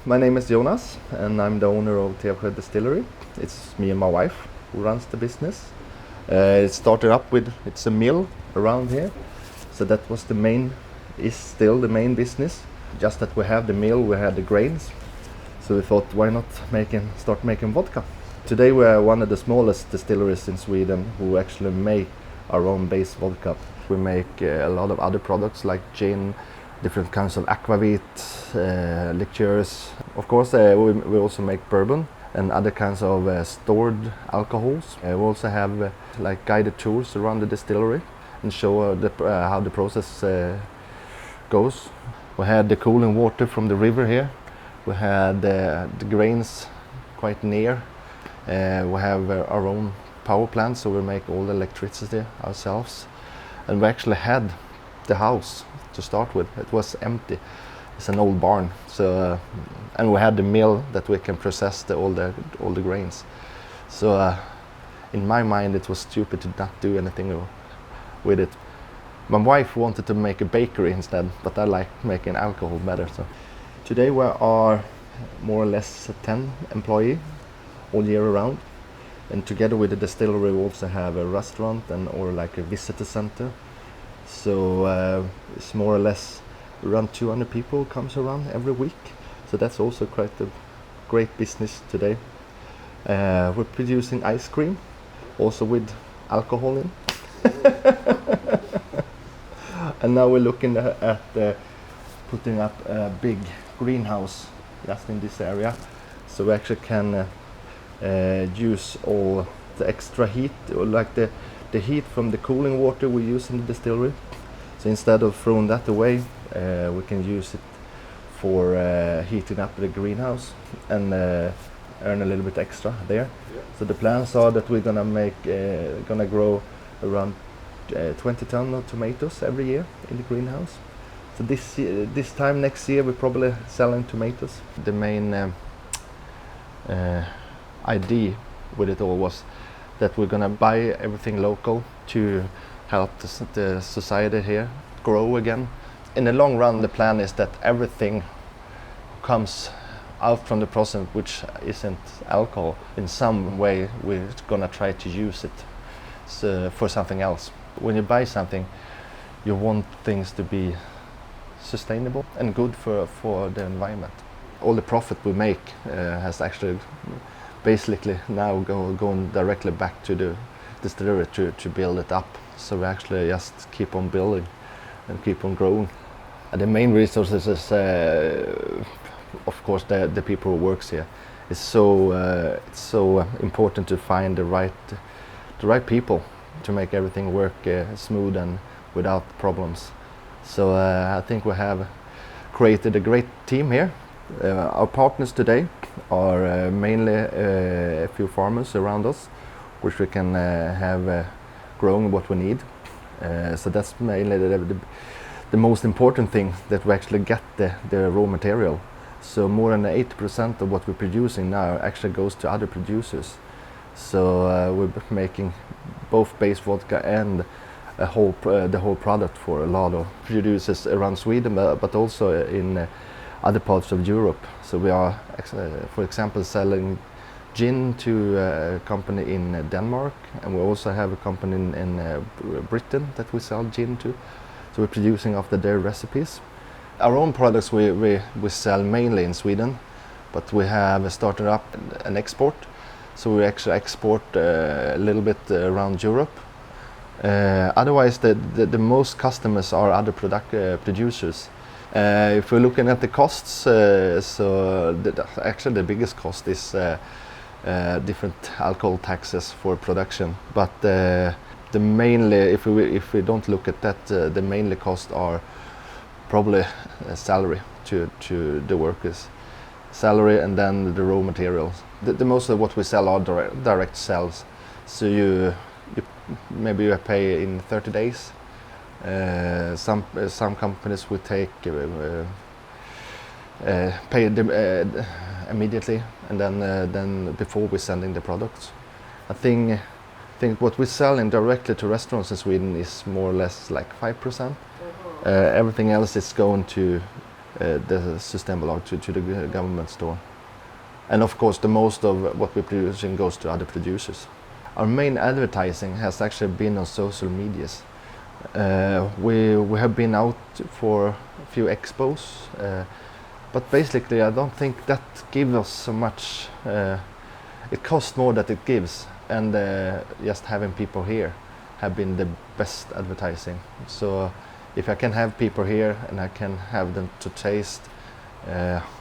My name is Jonas and I'm the owner of Tevsjö distillery. It's me and my wife who runs the business. It started up with, it's a mill around here, so that was is still the main business. Just that we have the mill, we had the grains, so we thought why not start making vodka. Today we are one of the smallest distilleries in Sweden who actually make our own base vodka. We make a lot of other products like gin, different kinds of aquavit, liqueurs. Of course we also make bourbon and other kinds of stored alcohols. We also have like guided tours around the distillery and show how the process goes. We had the cooling water from the river here. We had the grains quite near. We have our own power plant, so we make all the electricity ourselves. And we actually had the house to start with. It was empty. It's an old barn. So and we had the mill that we can process all the grains. So in my mind it was stupid to not do anything with it. My wife wanted to make a bakery instead, but I like making alcohol better. So today we are more or less 10 employees all year around. And together with the distillery we also have a restaurant or like a visitor center. So it's more or less around 200 people comes around every week. So that's also quite a great business today. We're producing ice cream, also with alcohol in. And now we're looking at putting up a big greenhouse just in this area. So we actually can use all the extra heat, or like the heat from the cooling water we use in the distillery. So instead of throwing that away, we can use it for heating up the greenhouse and earn a little bit extra there. Yeah. So the plans are that we're gonna grow around 20 tons of tomatoes every year in the greenhouse. So this time next year we're probably selling tomatoes. The main idea with it all was that we're gonna buy everything local to help the society here grow again. In the long run, the plan is that everything comes out from the process which isn't alcohol. In some way we're gonna try to use it for something else. When you buy something, you want things to be sustainable and good for the environment. All the profit we make has actually basically now going directly back to the distillery to build it up. So we actually just keep on building and keep on growing. And the main resources is of course the people who works here. It's so important to find the right people to make everything work smooth and without problems. So I think we have created a great team here. Our partners today are mainly a few farmers around us, which we can have growing what we need. So that's mainly the most important thing, that we actually get the raw material. So more than 80% of what we're producing now actually goes to other producers. So we're making both base vodka and the whole product for a lot of producers around Sweden, but also in other parts of Europe. So we are, for example, selling gin to a company in Denmark, and we also have a company in Britain that we sell gin to. So we're producing after their recipes. Our own products we sell mainly in Sweden, but we have started up an export. So we actually export a little bit around Europe. Otherwise, the most customers are other producers. If we're looking at the costs, actually the biggest cost is different alcohol taxes for production. But if we don't look at that, the mainly costs are probably salary to the workers, salary, and then the raw materials. The most of what we sell are direct sales. So maybe you pay in 30 days. Some companies will pay immediately, and then before we're sending the products. I think what we sell directly to restaurants in Sweden is more or less like 5%. Everything else is going to the Systembolaget to the government store. And of course, the most of what we're producing goes to other producers. Our main advertising has actually been on social medias. We have been out for a few expos, but basically I don't think that gives us so much. It costs more than it gives, and just having people here have been the best advertising. So if I can have people here and I can have them to taste,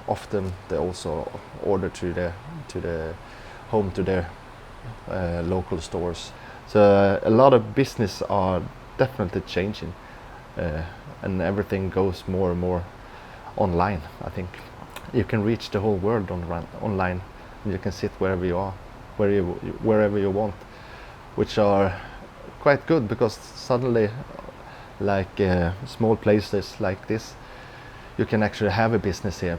often they also order to the home to their local stores. So a lot of business are definitely changing, and everything goes more and more online. I think you can reach the whole world online, and you can sit wherever you are, wherever you want, which are quite good, because suddenly, like small places like this, you can actually have a business here.